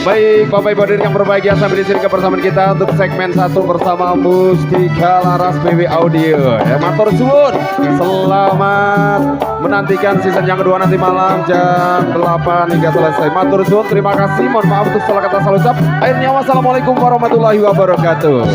Baik, Bapak Ibu hadirin yang berbahagia, sampai di sini kebersamaan kita untuk segmen 1 bersama Mustika Laras BW Audio. Ya, matur suwun. Selamat menantikan season yang kedua nanti malam jam 8 hingga selesai. Matur suwun, terima kasih. Mohon maaf untuk salah kata salah ucap. Akhirnya wassalamualaikum warahmatullahi wabarakatuh.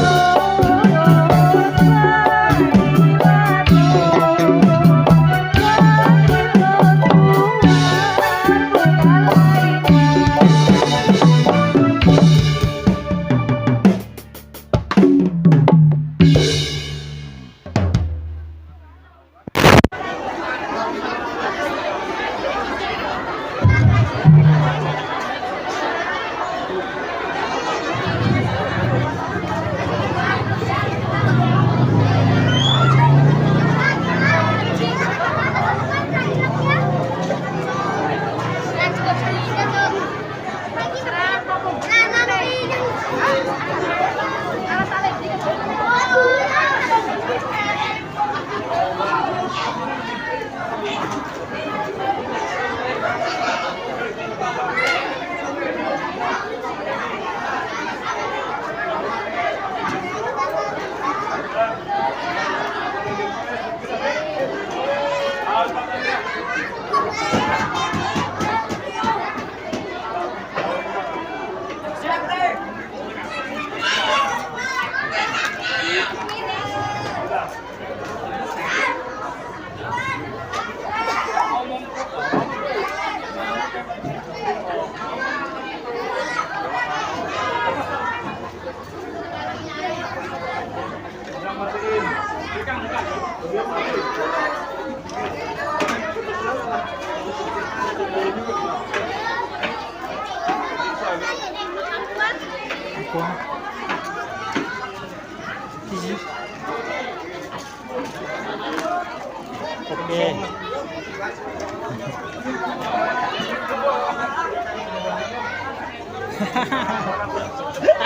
Oke.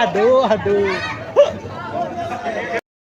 Aduh.